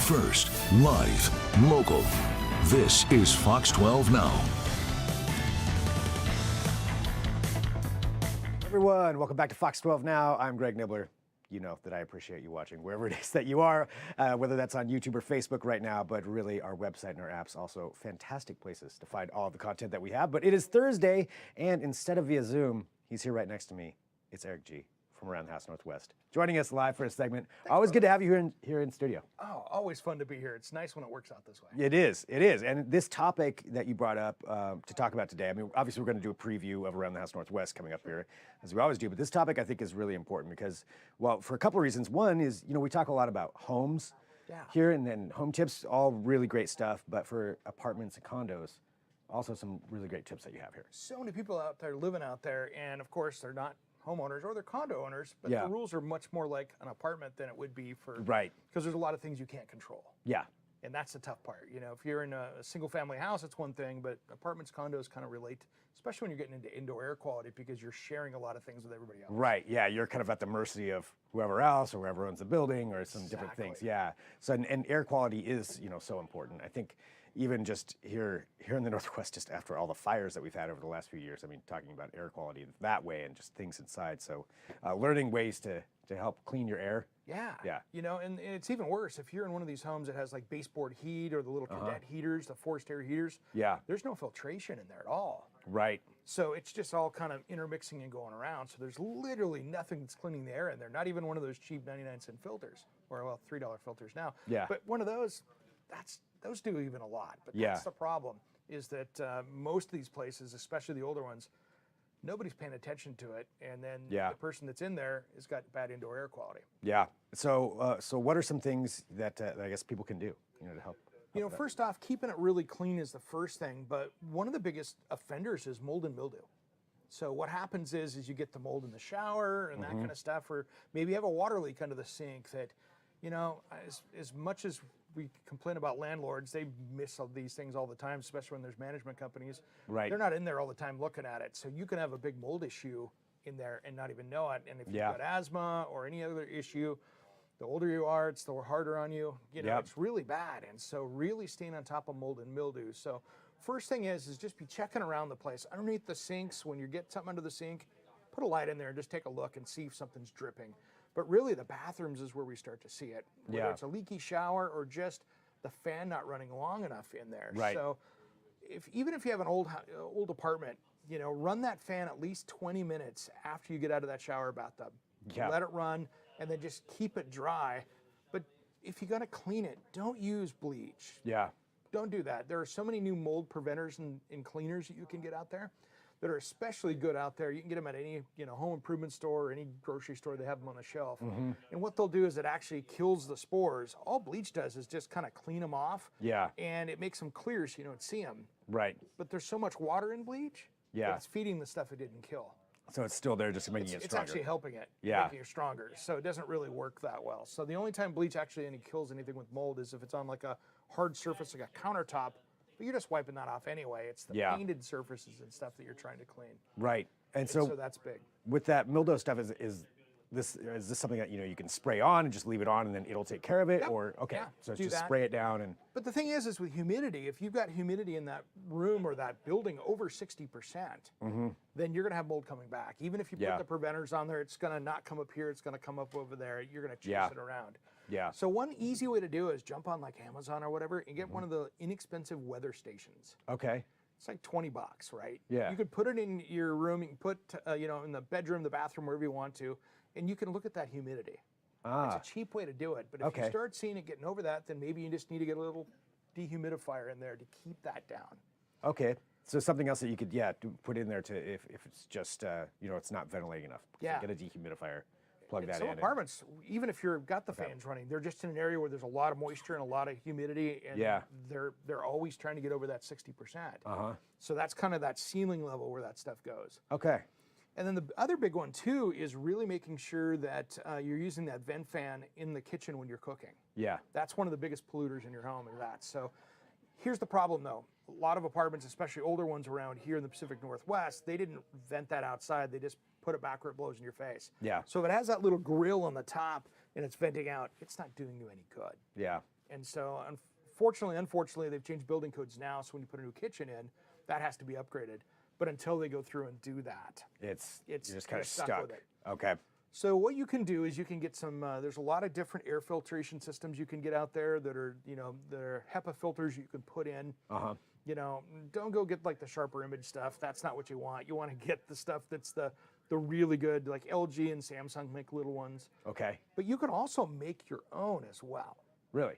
First, live, local. This is Fox 12 Now. Everyone, welcome back to Fox 12 Now. I'm Greg Nibbler. You know that I appreciate you watching wherever it is that you are, whether that's on YouTube or Facebook right now, but really our website and our apps also fantastic places to find all of the content that we have. But it is Thursday, and instead of via Zoom, he's here right next to me. It's Eric G. from around the house Northwest, joining us live for a segment. Always good to have you here in studio. Oh, always fun to be here. It's nice when it works out this way. It is. And this topic that you brought up to talk about today, I mean, obviously we're going to do a preview of Around the House Northwest coming up here, as we always do, but this topic I think is really important because, well, for a couple of reasons. One is, you know, we talk a lot about homes here and then home tips, all really great stuff, but for apartments and condos, also some really great tips that you have here. So many people out there living out there, and of course they're not homeowners or they're condo owners, but the rules are much more like an apartment than it would be for, because there's a lot of things you can't control. Yeah. And that's the tough part. You know, if you're in a single family house, it's one thing, but apartments, condos kind of relate, especially when you're getting into indoor air quality because you're sharing a lot of things with everybody else. Right, yeah, you're kind of at the mercy of whoever else or whoever owns the building or some different things, yeah. So, and air quality is, you know, so important. I think even just here in the Northwest, just after all the fires that we've had over the last few years, I mean, talking about air quality that way and just things inside. So learning ways to help clean your air. Yeah. You know, and it's even worse if you're in one of these homes that has like baseboard heat or the little cadet heaters, the forced air heaters. Yeah. There's no filtration in there at all. Right. So it's just all kind of intermixing and going around. So there's literally nothing that's cleaning the air in there. Not even one of those cheap 99-cent filters, or well, $3 filters now. Yeah. But one of those, those do even a lot. But that's the problem, is that most of these places, especially the older ones, nobody's paying attention to it, and then the person that's in there has got bad indoor air quality. Yeah. So what are some things that I guess people can do, you know, to help? You know, first off, keeping it really clean is the first thing, but one of the biggest offenders is mold and mildew. So what happens is you get the mold in the shower and that kind of stuff, or maybe you have a water leak under the sink that, you know, as much as we complain about landlords, they miss all these things all the time, especially when there's management companies. Right. They're not in there all the time looking at it. So you can have a big mold issue in there and not even know it. And if you've got asthma or any other issue, the older you are, it's the harder on you. You know, it's really bad. And so really staying on top of mold and mildew. So first thing is just be checking around the place. Underneath the sinks, when you get something under the sink, put a light in there and just take a look and see if something's dripping. But really the bathrooms is where we start to see it. Whether it's a leaky shower or just the fan not running long enough in there. Right. So even if you have an old apartment, you know, run that fan at least 20 minutes after you get out of that shower bathtub. Let it run and then just keep it dry. But if you're gonna clean it, don't use bleach. Yeah. Don't do that. There are so many new mold preventers and cleaners that you can get out there that are especially good out there. You can get them at any, you know, home improvement store or any grocery store. They have them on the shelf. And what they'll do is it actually kills the spores. All bleach does is just kind of clean them off. Yeah. And it makes them clear so you don't see them. Right. But there's so much water in bleach that it's feeding the stuff it didn't kill. So it's still there, just making it stronger. It's actually helping it, making it stronger. So it doesn't really work that well. So the only time bleach actually kills anything with mold is if it's on like a hard surface, like a countertop. But you're just wiping that off anyway. It's the painted surfaces and stuff that you're trying to clean. Right. And so that's big. With that mildew stuff, is this something that, you know, you can spray on and just leave it on and then it'll take care of it? Or so it's just spray it down and. But the thing is with humidity, if you've got humidity in that room or that building over 60%, then you're gonna have mold coming back. Even if you put the preventers on there, it's gonna not come up here, it's gonna come up over there. You're gonna chase it around. Yeah. So one easy way to do it is jump on like Amazon or whatever and get one of the inexpensive weather stations. Okay. It's like $20, right? Yeah. You could put it in your room. You can put, you know, in the bedroom, the bathroom, wherever you want to, and you can look at that humidity. It's a cheap way to do it. But if you start seeing it getting over that, then maybe you just need to get a little dehumidifier in there to keep that down. Okay. So something else that you could, put in there to if it's just, you know, it's not ventilating enough. So get a dehumidifier. Plug that in. Some apartments, even if you've got the fans running, they're just in an area where there's a lot of moisture and a lot of humidity, and they're always trying to get over that 60%. So that's kind of that ceiling level where that stuff goes. Okay. And then the other big one too is really making sure that you're using that vent fan in the kitchen when you're cooking. Yeah. That's one of the biggest polluters in your home is that. So here's the problem though. A lot of apartments, especially older ones around here in the Pacific Northwest, they didn't vent that outside. They just put it back where it blows in your face. Yeah. So if it has that little grill on the top and it's venting out, it's not doing you any good. Yeah. And so unfortunately, they've changed building codes now. So when you put a new kitchen in, that has to be upgraded. But until they go through and do that, You're just kind of stuck stuck. with it. Okay. So what you can do is you can get some, there's a lot of different air filtration systems you can get out there that are, they're HEPA filters you can put in. Uh-huh. Don't go get like the sharper image stuff. That's not what you want. You want to get the stuff that's the really good, like LG and Samsung make little ones. Okay. But you can also make your own as well. Really?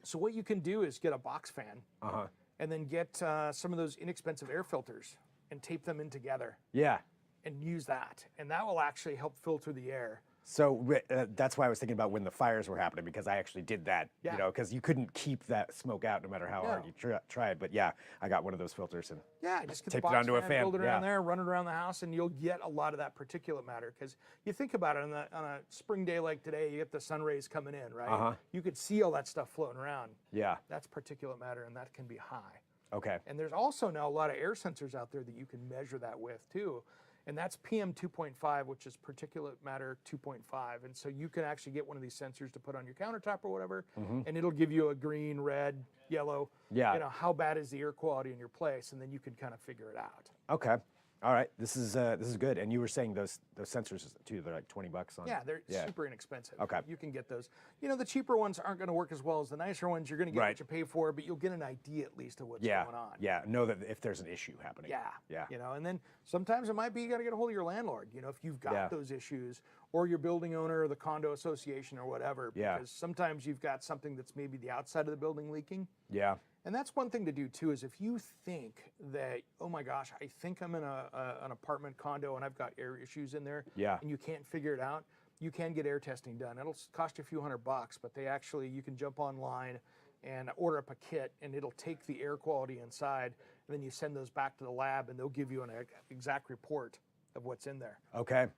So what you can do is get a box fan Uh-huh. and then get some of those inexpensive air filters and tape them in together Yeah. and use that. And that will actually help filter the air. So that's why I was thinking about when the fires were happening, because I actually did that, Yeah. because you couldn't keep that smoke out no matter how hard No. you tried. But yeah, I got one of those filters and Yeah, just get Taped the it box onto a fan, fan, build it around yeah. there, run it around the house, and you'll get a lot of that particulate matter. Because you think about it, on a spring day like today, you get the sun rays coming in, right? Uh-huh. You could see all that stuff floating around. yeah. That's particulate matter, and that can be high. Okay. And there's also now a lot of air sensors out there that you can measure that with too. And that's PM 2.5, which is particulate matter 2.5. And so you can actually get one of these sensors to put on your countertop or whatever, and it'll give you a green, red, yellow, Yeah. how bad is the air quality in your place, and then you can kind of figure it out. Okay. All right. This is good. And you were saying those sensors too, they're like $20 on. Yeah, they're super inexpensive. Okay. You can get those. The cheaper ones aren't going to work as well as the nicer ones. You're going to get Right. what you pay for, but you'll get an idea at least of what's Yeah. going on. Yeah. Know that if there's an issue happening. Yeah. Yeah. And then sometimes it might be you got to get a hold of your landlord, if you've got Yeah. those issues, or your building owner or the condo association or whatever. Yeah. Because sometimes you've got something that's maybe the outside of the building leaking. Yeah. And that's one thing to do too, is if you think that, oh my gosh, I think I'm in an apartment condo and I've got air issues in there, Yeah. and you can't figure it out, you can get air testing done. It'll cost you a few $100, but you can jump online and order up a kit, and it'll take the air quality inside, and then you send those back to the lab, and they'll give you an exact report of what's in there. Okay.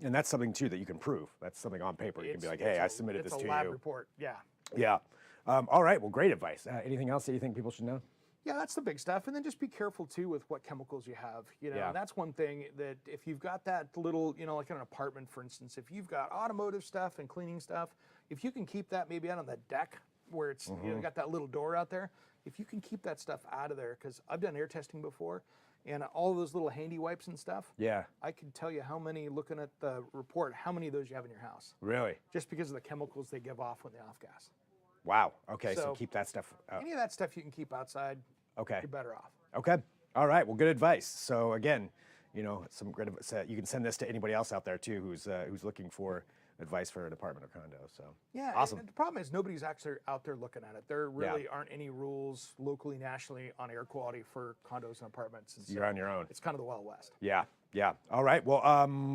And that's something too that you can prove. That's something on paper. You can be like, hey, I submitted this to It's a lab you. report, yeah. Yeah. All right. Well, great advice. Anything else that you think people should know? Yeah, that's the big stuff. And then just be careful too with what chemicals you have. Yeah. And that's one thing that if you've got that little, like in an apartment, for instance, if you've got automotive stuff and cleaning stuff, if you can keep that maybe out on the deck where it's got that little door out there, if you can keep that stuff out of there, because I've done air testing before, and all those little handy wipes and stuff, Yeah. I can tell you how many, looking at the report, how many of those you have in your house, Really? just because of the chemicals they give off when they off gas. Wow. Okay. So So- keep that stuff out. Any of that stuff you can keep outside, Okay. you're better off. Okay. All right. Well, good advice. So again, some great advice. You can send this to anybody else out there too who's looking for advice for an apartment or condo. So Yeah, awesome. and the problem is nobody's actually out there looking at it. There really aren't any rules locally, nationally on air quality for condos and apartments. And so You're on your own. it's kind of the Wild West. Yeah. Yeah. All right. Well,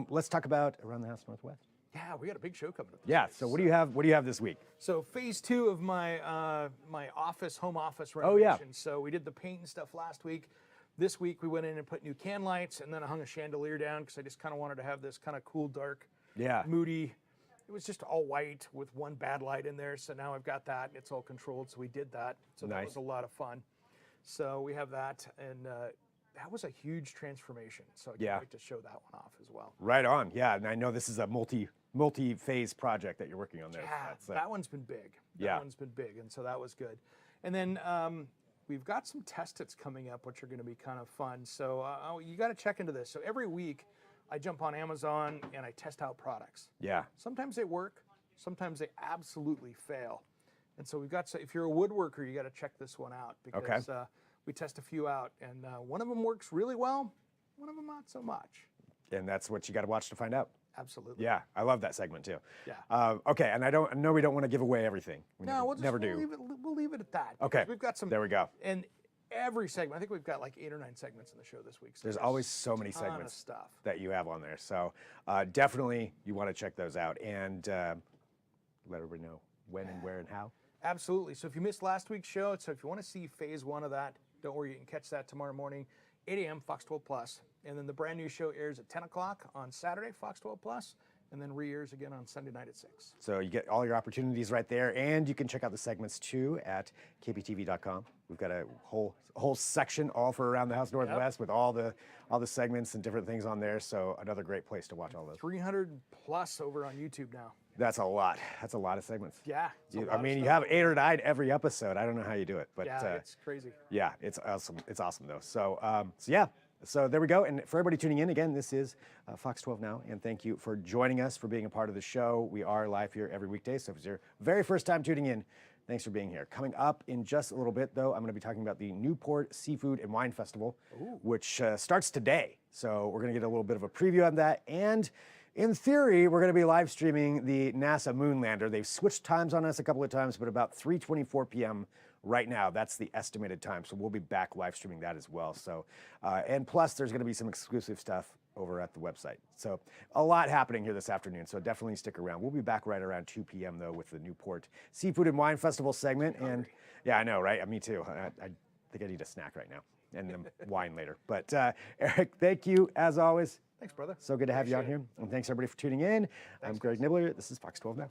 let's talk about Around the House Northwest. Yeah, we got a big show coming up. this Yeah. week. So what do you have? What do you have this week? So phase 2 of my my home office Oh, yeah. renovation. So we did the paint and stuff last week. This week we went in and put new can lights, and then I hung a chandelier down because I just kind of wanted to have this kind of cool, dark, Yeah. moody. It was just all white with one bad light in there. So now I've got that, and it's all controlled. So we did that. So that Nice. was a lot of fun. So we have that, and that was a huge transformation. So I can't wait to show that one off as well. Right on. Yeah. And I know this is a multi-phase project that you're working on there. Yeah, That's, that one's been big. That yeah. one's been big, and so that was good. And then we've got some test-its coming up, which are going to be kind of fun. So you got to check into this. So every week, I jump on Amazon and I test out products. Yeah. Sometimes they work, sometimes they absolutely fail. And so we've got, so if you're a woodworker, you got to check this one out because we test a few out, and one of them works really well, one of them not so much. And that's what you got to watch to find out. Absolutely. Yeah, I love that segment too. Yeah. Okay, and I know we don't want to give away everything. We No, never do. We'll leave it at that. Okay. because We've got some. There we go. And every segment, I think we've got like 8 or 9 segments in the show this week. So There's always so many ton of segments stuff. that you have on there. So definitely you want to check those out and let everybody know when and where and how. Absolutely. So if you missed last week's show, so if you want to see phase 1 of that, don't worry, you can catch that tomorrow morning, 8 a.m. Fox 12 Plus. And then the brand new show airs at 10 o'clock on Saturday, Fox 12 Plus, and then re-airs again on Sunday night at 6. So you get all your opportunities right there, and you can check out the segments too at kptv.com. We've got a whole section all for Around the House Northwest with all the segments and different things on there. So another great place to watch all those. 300 plus over on YouTube now. That's a lot. That's a lot of segments. Yeah. I mean, you have 8 or 9 every episode. I don't know how you do it, but Yeah, it's crazy. yeah, it's awesome. It's awesome though. So, yeah. So there we go. And for everybody tuning in, again, this is Fox 12 Now, and thank you for joining us, for being a part of the show. We are live here every weekday, so if it's your very first time tuning in, thanks for being here. Coming up in just a little bit, though, I'm going to be talking about the Newport Seafood and Wine Festival, which starts today. So we're going to get a little bit of a preview on that, and in theory, we're going to be live streaming the NASA moon lander. They've switched times on us a couple of times, but about 3:24 p.m. right now, that's the estimated time. So we'll be back live streaming that as well. So, and plus, there's going to be some exclusive stuff over at the website. So a lot happening here this afternoon. So definitely stick around. We'll be back right around 2 p.m. though with the Newport Seafood and Wine Festival segment. And yeah, I know, right? Me too. I think I need a snack right now and then wine later. But Eric, thank you as always. Thanks, brother. So good to have you on here. And thanks everybody for tuning in. I'm Greg Nibbler. This is Fox 12 Now.